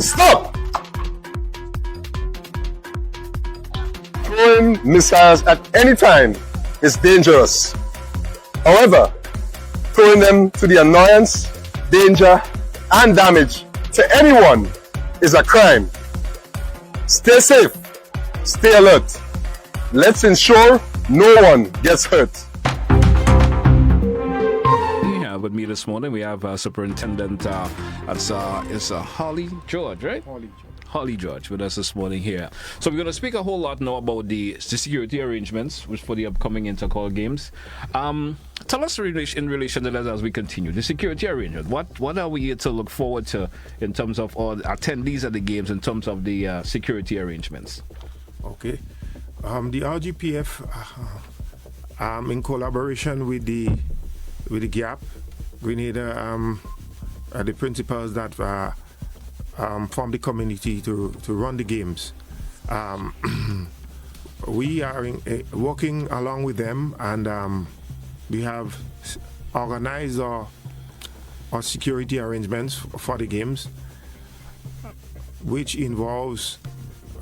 Stop! Throwing missiles at any time is dangerous. However, throwing them to the annoyance, danger, and damage to anyone is a crime. Stay safe, stay alert. Let's ensure no one gets hurt. Yeah, with me this morning we have Superintendent, it's Holly George, right? Holly George with us this morning here. So we're going to speak a whole lot now about the security arrangements which for the upcoming Intercol Games. Tell us in relation to that as we continue. The security arrangement, what are we to look forward to in terms of all attendees at the games, in terms of the security arrangements? Okay. The RGPF, in collaboration with the GAP, Grenada, the principals that from the community to run the games. We are working along with them, and we have organized our security arrangements for the games, which involves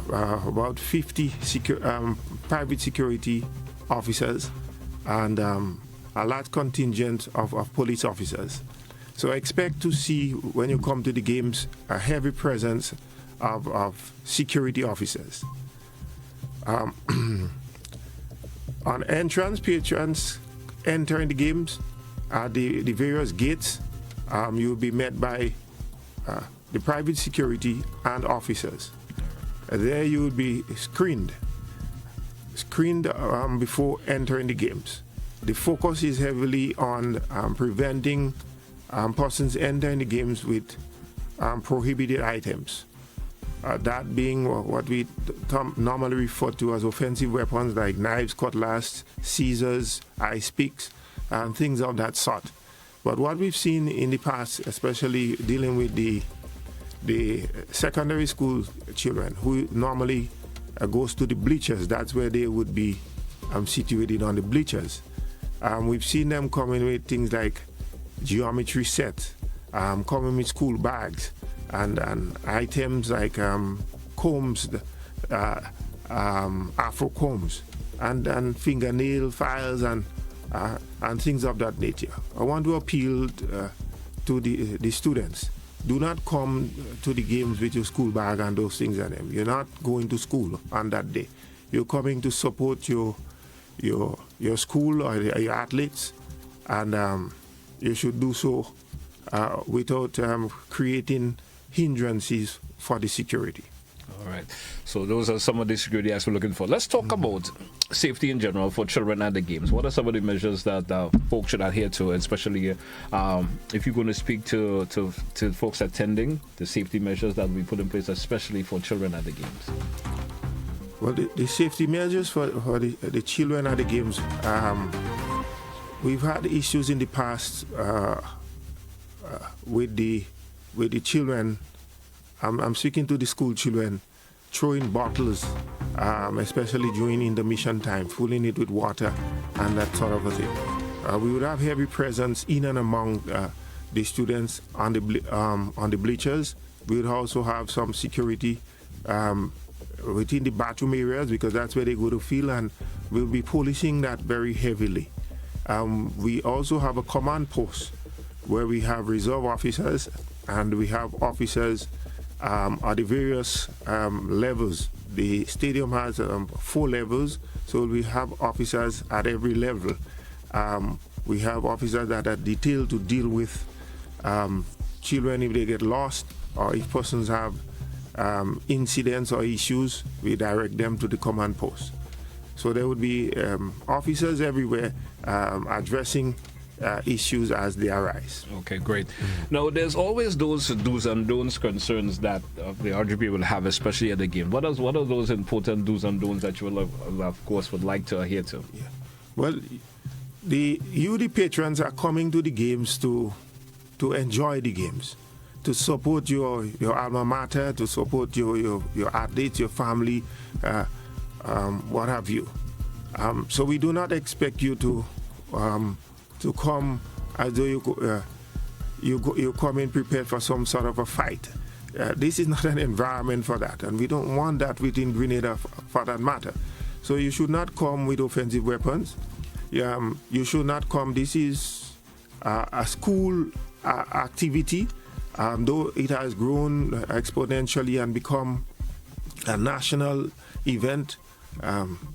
about 50 private security officers and a large contingent of police officers. So expect to see, when you come to the games, a heavy presence of security officers. On entrance, patrons entering the games at the various gates, you'll be met by the private security and officers. There you will be screened before entering the games. The focus is heavily on preventing persons entering the games with prohibited items. That being what we normally refer to as offensive weapons like knives, cutlass, scissors, ice picks, and things of that sort. But what we've seen in the past, especially dealing with the secondary school children who normally goes to the bleachers, that's where they would be situated on the bleachers. We've seen them coming with things like geometry sets, coming with school bags, and items like combs, afro combs, and fingernail files, and things of that nature. I want to appeal to the students. Do not come to the games with your school bag and those things on them. You're not going to school on that day. You're coming to support your school or your athletes, and you should do so without creating hindrances for the security. All right. So those are some of the security aspects we're looking for. Let's talk about safety in general for children at the games. What are some of the measures that folks should adhere to, especially if you're going to speak to folks attending, the safety measures that we put in place, especially for children at the games? Well, the safety measures for the children at the games, we've had issues in the past with the children. I'm speaking to the school children, throwing bottles, especially during intermission time, filling it with water and that sort of a thing. We would have heavy presence in and among the students on the bleachers. We would also have some security within the bathroom areas, because that's where they go to field, and we'll be policing that very heavily. We also have a command post where we have reserve officers, and we have officers at the various levels. The stadium has 4 levels, so we have officers at every level. We have officers that are detailed to deal with children if they get lost, or if persons have incidents or issues, we direct them to the command post. So there would be officers everywhere addressing issues as they arise. Okay, great. Now, there's always those do's and don'ts concerns that the RGP will have, especially at the game. What are those important do's and don'ts that you will, of course, would like to adhere to? Yeah. Well, the patrons are coming to the games to enjoy the games, to support your alma mater, to support your athletes, your family, what have you. So we do not expect you to come as though you come in prepared for some sort of a fight. this is not an environment for that, and we don't want that within Grenada for that matter. So you should not come with offensive weapons. You should not come. This is a school activity, though it has grown exponentially and become a national event,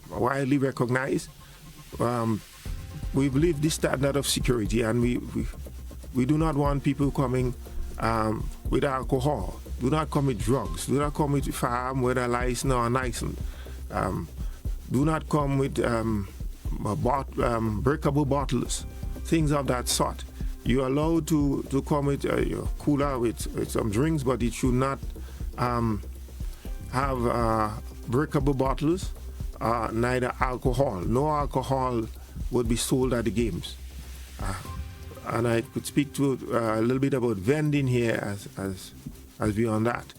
widely recognized. We believe this standard of security, and we do not want people coming with alcohol. Do not come with drugs. Do not come with firearm, whether licensed or unlicensed. Do not come with breakable bottles, things of that sort. You're allowed to come with your cooler with some drinks, but it should not have breakable bottles, neither alcohol. No alcohol would be sold at the games. And I could speak to a little bit about vending here as beyond that.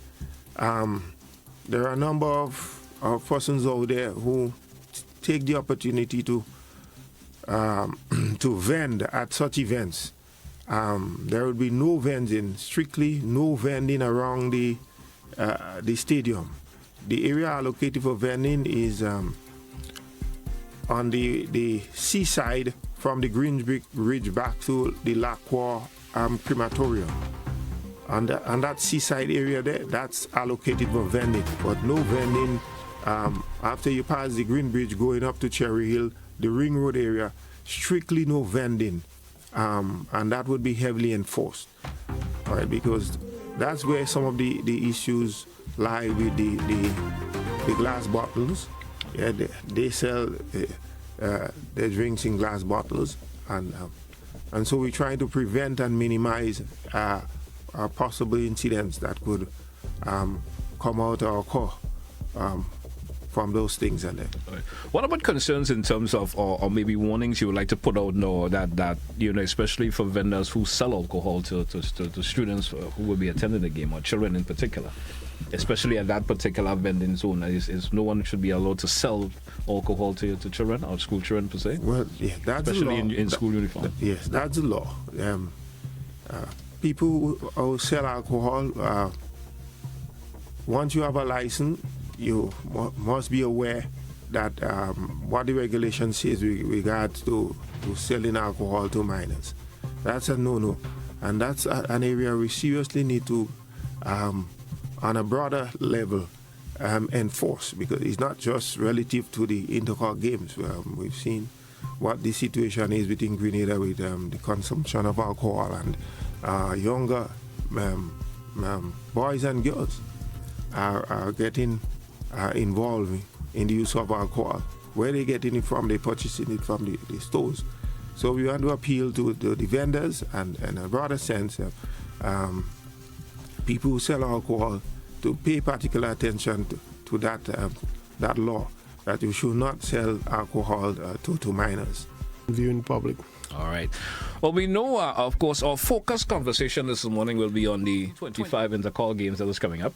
There are a number of persons out there who take the opportunity to vend at such events. There will be no vending, strictly no vending around the stadium. The area allocated for vending is on the seaside from the Green Bridge back to the Lacroix crematorium. And that seaside area there, that's allocated for vending, but no vending after you pass the Green Bridge going up to Cherry Hill, the Ring Road area, strictly no vending, and that would be heavily enforced, all right, because that's where some of the issues lie with the glass bottles. Yeah, they sell their drinks in glass bottles, and so we're trying to prevent and minimize possible incidents that could come out or occur from those things. And right. What about concerns in terms of, or maybe warnings you would like to put out now that especially for vendors who sell alcohol to students who will be attending the game, or children in particular, especially at that particular vending zone, is no one should be allowed to sell alcohol to children or school children per se? Well, yeah, that's especially the law. in school uniform. Yes, that's the law. People who sell alcohol, once you have a license, you must be aware that what the regulation says with regards to selling alcohol to minors. That's a no-no, and that's an area we seriously need to, on a broader level, enforce, because it's not just relative to the Intercol Games. We've seen what the situation is within Grenada with the consumption of alcohol, and younger boys and girls are getting involved in the use of alcohol. Where they getting it from? They purchasing it from the stores. So we want to appeal to the vendors and in a broader sense, people who sell alcohol, to pay particular attention to that law, that you should not sell alcohol to minors. Viewing public. All right. Well, we know, of course, our focus conversation this morning will be on the 25 Intercol Games that is coming up.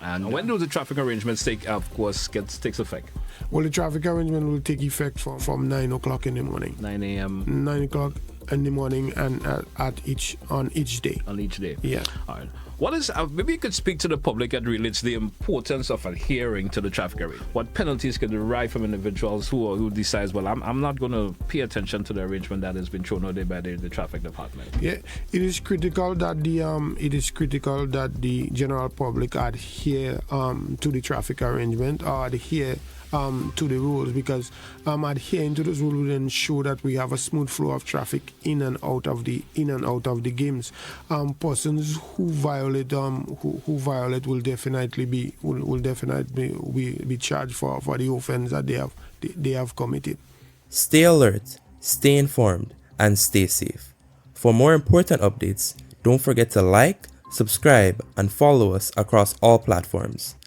And when do the traffic arrangements takes effect? Well, the traffic arrangement will take effect from 9 o'clock in the morning. 9 a.m. 9 o'clock in the morning, and on each day. On each day. Yeah. All right. What is maybe you could speak to the public and relates the importance of adhering to the traffic arrangement. What penalties can derive from individuals who decides, well, I'm not going to pay attention to the arrangement that has been thrown out there by the traffic department. Yeah, it is critical that the general public adhere to the traffic arrangement, or adhere to the rules, because adhering to those rules will ensure that we have a smooth flow of traffic in and out of the games. Persons who violate will definitely be charged for the offense that they have committed. Stay alert, stay informed, and stay safe. For more important updates, don't forget to like, subscribe, and follow us across all platforms.